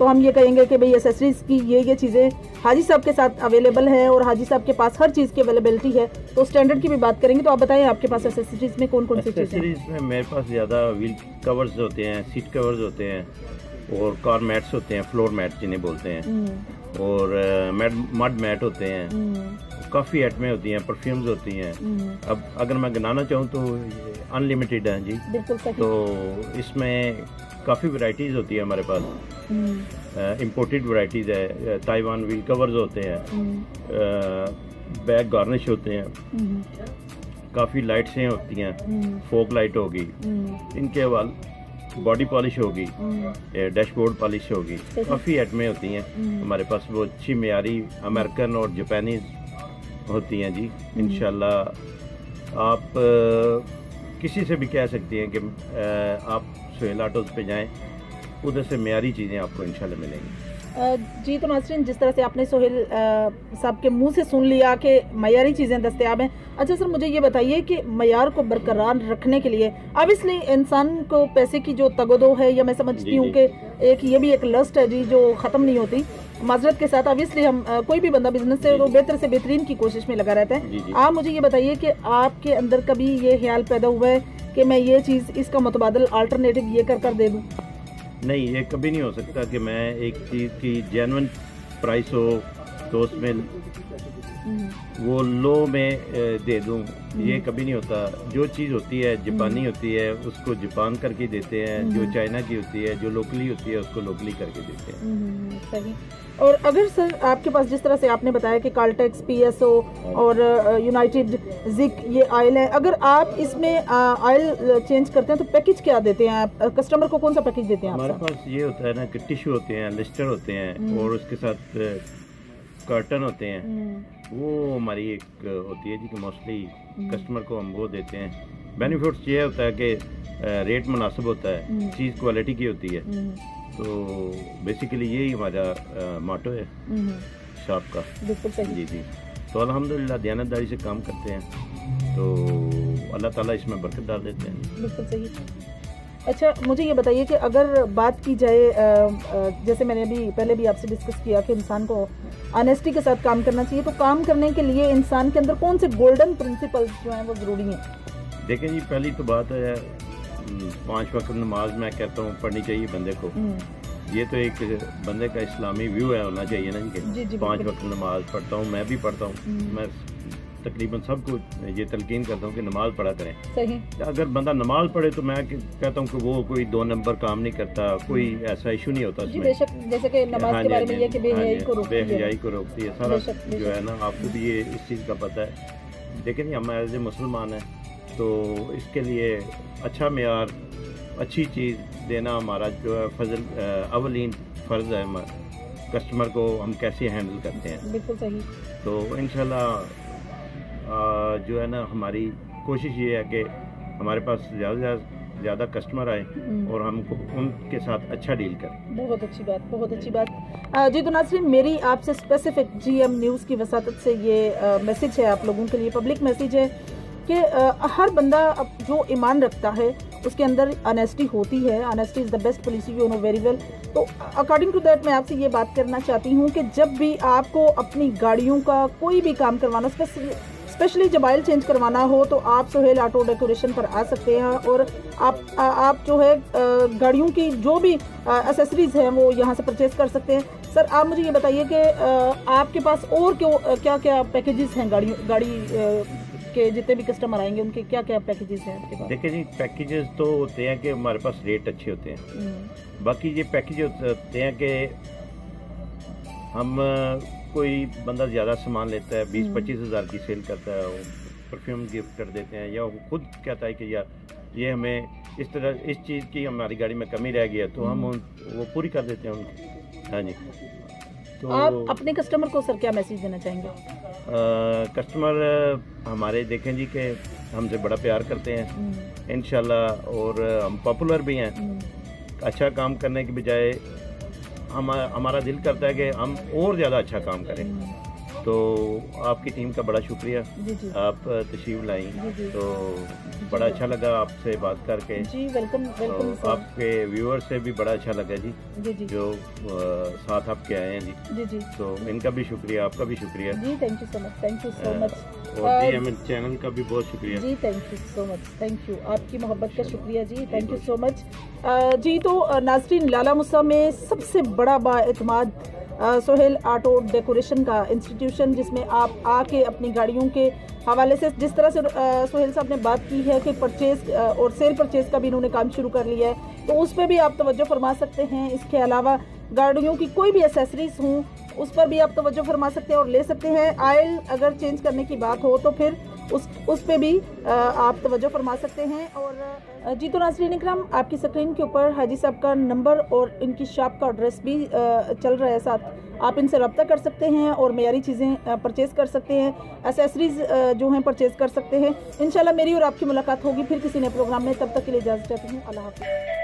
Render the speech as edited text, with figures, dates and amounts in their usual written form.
تو ہم یہ کہیں گے کہ بھئی ایسیسریز کی یہ چیزیں حاجی صاحب کے ساتھ اویلیبل ہے اور حاجی صاحب کے پاس ہر چیز کی اویلیبلٹی ہے. تو اسٹینڈرڈ کی بھی بات کریں گے تو آپ بتائیں آپ کے پاس ایسیسریز میں کون کون سی چیزیں ہیں؟ ایسیسریز میں میرے پاس زیادہ ویل کورز ہوتے ہیں, سیٹ کورز ہوتے ہیں, اور کار میٹس ہوتے ہیں, فلور میٹ جنہیں بولتے ہیں, اور مڈ میٹ ہوتے ہیں, کافی آئٹمیں ہوتی ہیں, پرفیومز ہوتی ہیں. اب اگر میں گنانا چاہوں تو ان لمیٹیڈ ہیں جی. تو اس میں کافی ورائٹیز ہوتی ہے ہمارے پاس, امپورٹڈ ورائٹیز ہے. تائیوان ویل کورز ہوتے ہیں, بیک گارنش ہوتے ہیں, کافی لائٹسیں ہوتی ہیں, فوک لائٹ ہوگی, ان کے باڈی پالش ہوگی, ڈیش بورڈ پالش ہوگی, کافی آئٹمیں ہوتی ہیں ہمارے پاس. وہ اچھی معیاری امریکن اور جاپانیز ہوتی ہیں جی. انشاءاللہ آپ کسی سے بھی کہہ سکتی ہیں کہ آپ سہیل آٹوز پہ جائیں, ادھر سے معیاری چیزیں آپ کو انشاءاللہ ملیں گی. جی تو ناظرین, جس طرح سے آپ نے سہیل صاحب کے منہ سے سن لیا کہ معیاری چیزیں دستیاب ہیں. اچھا سر, مجھے یہ بتائیے کہ معیار کو برقرار رکھنے کے لیے آبویسلی انسان کو پیسے کی جو تگ و دو ہے, یا میں سمجھتی ہوں کہ یہ بھی ایک لسٹ ہے جی جو ختم نہیں ہوتی. معذرت کے ساتھ آبویسلی ہم کوئی بھی بندہ بزنس سے بہتر سے بہترین کی کوشش میں لگا رہتا ہے. آپ مجھے یہ بتائیے کہ آپ کے اندر کبھی یہ خیال پیدا ہوا ہے کہ میں یہ چیز اس کا متبادل آلٹرنیٹو یہ کر دے دوں؟ نہیں, یہ کبھی نہیں ہو سکتا کہ میں ایک چیز کی جینون پرائس ہو تو اس میں وہ لو میں دے دوں, یہ کبھی نہیں ہوتا. جو چیز ہوتی ہے جاپانی ہوتی ہے اس کو جاپان کر کے دیتے ہیں, جو چائنا کی ہوتی ہے, جو لوکلی ہوتی ہے اس کو لوکلی کر کے دیتے ہیں. صحیح. اور اگر سر آپ کے پاس جس طرح سے آپ نے بتایا کہ کالٹیکس, پی ایس او اور یونائٹڈ زک یہ آئل ہے, اگر آپ اس میں آئل چینج کرتے ہیں تو پیکج کیا دیتے ہیں آپ کسٹمر کو, کون سا پیکج دیتے ہیں آپ؟ ہمارے پاس یہ ہوتا ہے نا کہ ٹیشو ہوتے ہیں, لسٹر ہوتے ہیں, اور اس کے ساتھ کارٹن ہوتے ہیں. وہ ہماری ایک ہوتی ہے جی کہ موسٹلی کسٹمر کو ہم وہ دیتے ہیں. بینیفٹس یہ ہوتا ہے کہ ریٹ مناسب ہوتا ہے, چیز کوالٹی کی ہوتی ہے. تو بیسیکلی یہی ہمارا ماٹو ہے شاپ کا. جی جی. تو الحمدللہ دیانتداری سے کام کرتے ہیں تو اللہ تعالیٰ اس میں برکت ڈال دیتے ہیں. بالکل صحیح. اچھا مجھے یہ بتائیے کہ اگر بات کی جائے, جیسے میں نے پہلے بھی آپ سے ڈسکس کیا کہ انسان کو آنیسٹی کے ساتھ کام کرنا چاہیے, تو کام کرنے کے لیے انسان کے اندر کون سے گولڈن پرنسپلز جو ہیں وہ ضروری ہیں؟ دیکھیں جی, پہلی تو بات ہے 5 وقت نماز میں کہتا ہوں پڑھنی چاہیے بندے کو. یہ تو ایک بندے کا اسلامی ویو ہے, ہونا چاہیے نا جی کہ 5 وقت نماز پڑھتا ہوں. میں بھی پڑھتا ہوں, میں تقریباً سب کو یہ تلقین کرتا ہوں کہ نماز پڑھا کریں. صحیح. اگر بندہ نماز پڑھے تو میں کہتا ہوں کہ وہ کوئی 2 نمبر کام نہیں کرتا, کوئی ایسا ایشو نہیں ہوتا اس میں. جیسے کہ نماز کے بارے میں یہ کہ بے حیائی کو روکتی ہے سارا جو ہے نا, آپ کو بھی یہ اس چیز کا پتہ ہے. لیکن ہم ایز اے مسلمان ہیں تو اس کے لیے اچھا معیار, اچھی چیز دینا ہمارا جو ہے فضل اولین فرض ہے. کسٹمر کو ہم کیسے ہینڈل کرتے ہیں. بالکل صحیح. تو انشاءاللہ جو ہے نا ہماری کوشش یہ ہے کہ ہمارے پاس زیادہ سے زیادہ کسٹمر آئے اور ہم کو ان کے ساتھ اچھا ڈیل کریں. بہت اچھی بات, بہت اچھی بات. جی تو ناظرین, میری آپ سے اسپیسیفک جی ایم نیوز کی وساطت سے یہ میسیج ہے آپ لوگوں کے لیے, پبلک میسیج ہے کہ ہر بندہ جو ایمان رکھتا ہے اس کے اندر آنیسٹی ہوتی ہے. Honesty is the best policy, you know very well. تو اکارڈنگ ٹو دیٹ میں آپ سے یہ بات کرنا چاہتی ہوں کہ جب بھی آپ کو اپنی گاڑیوں کا کوئی بھی کام کروانا, اسپیشلی جب آئل چینج کروانا ہو, تو آپ سہیل آٹو ڈیکوریشن پر آ سکتے ہیں اور آپ جو ہے گاڑیوں کی جو بھی ایسیسریز ہیں وہ یہاں سے پرچیز کر سکتے ہیں. سر آپ مجھے یہ بتائیے کہ آپ کے پاس اور کیا کیا پیکیجز ہیں گاڑی کے جتنے بھی کسٹمر آئیں گے ان کے کیا کیا پیکیجز ہیں آپ کے پاس؟ دیکھیں جی, پیکیجز تو ہوتے ہیں کہ ہمارے پاس ریٹ اچھے ہوتے ہیں. باقی یہ پیکیج ہوتے ہیں کہ ہم کوئی بندہ زیادہ سامان لیتا ہے, 20-25 ہزار کی سیل کرتا ہے, وہ پرفیوم گفٹ کر دیتے ہیں, یا وہ خود کہتا ہے کہ یار یہ ہمیں اس طرح اس چیز کی ہماری گاڑی میں کمی رہ گئی ہے, تو ہم وہ پوری کر دیتے ہیں ان کو. ہاں جی. تو آپ اپنے کسٹمر کو سر کیا میسیج دینا چاہیں گے؟ کسٹمر ہمارے دیکھیں جی کہ ہم سے بڑا پیار کرتے ہیں انشاءاللہ, اور ہم پاپولر بھی ہیں. اچھا کام کرنے کی بجائے ہمارا دل کرتا ہے کہ ہم اور زیادہ اچھا کام کریں. تو آپ کی ٹیم کا بڑا شکریہ، جی جی آپ تشریف لائیں، جی جی تو بڑا اچھا لگا آپ سے بات کر کے، جی ویلکم ویلکم تو آپ کے ویور سے بھی بڑا اچھا لگا جی، جی جی جو ساتھ آپ کے آئے ہیں جی، جی جی تو ان کا بھی شکریہ، آپ کا بھی شکریہ، جی thank you so much, thank you so much, اور جی ایم چینل کا بھی بہت شکریہ جی thank you so much, thank you, آپ کی محبت کا شکریہ جی، تھینک یو سو مچ جی۔ تو ناظرین، لالا موسیٰ میں سب سے بڑا با اعتماد سہیل آٹو ڈیکوریشن کا انسٹیٹیوشن، جس میں آپ آ کے اپنی گاڑیوں کے حوالے سے جس طرح سے سہیل صاحب نے بات کی ہے کہ پرچیز اور سیل پرچیز کا بھی انہوں نے کام شروع کر لیا ہے، تو اس پہ بھی آپ توجہ فرما سکتے ہیں۔ اس کے علاوہ گاڑیوں کی کوئی بھی ایسیسریز ہوں اس پر بھی آپ توجہ فرما سکتے ہیں اور لے سکتے ہیں۔ آئل اگر چینج کرنے کی بات ہو تو پھر اس پہ بھی آپ توجہ فرما سکتے ہیں۔ اور جی تو ناظرین اکرام، آپ کی اسکرین کے اوپر حاجی صاحب کا نمبر اور ان کی شاپ کا ایڈریس بھی چل رہا ہے ساتھ، آپ ان سے رابطہ کر سکتے ہیں اور معیاری چیزیں پرچیز کر سکتے ہیں، ایسیسریز جو ہیں پرچیز کر سکتے ہیں۔ انشاءاللہ میری اور آپ کی ملاقات ہوگی پھر کسی نئے پروگرام میں، تب تک کے لیے اجازت چاہتی ہوں، اللہ حافظ۔